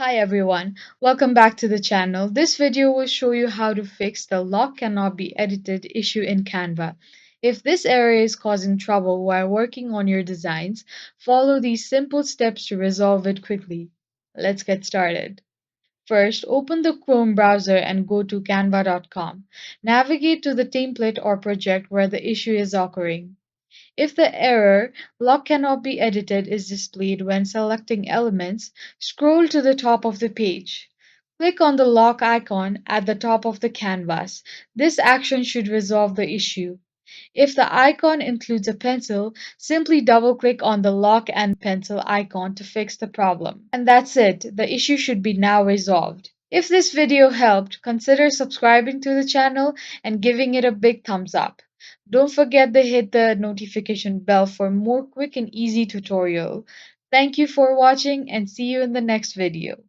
Hi everyone, welcome back to the channel. This video will show you how to fix the lock cannot be edited issue in Canva. If this area is causing trouble while working on your designs, follow these simple steps to resolve it quickly. Let's get started. First, open the Chrome browser and go to canva.com. Navigate to the template or project where the issue is occurring. If the error "Lock cannot be edited" is displayed when selecting elements, scroll to the top of the page. Click on the lock icon at the top of the canvas. This action should resolve the issue. If the icon includes a pencil, simply double-click on the lock and pencil icon to fix the problem. And that's it. The issue should be now resolved. If this video helped, consider subscribing to the channel and giving it a big thumbs up. Don't forget to hit the notification bell for more quick and easy tutorial. Thank you for watching and see you in the next video.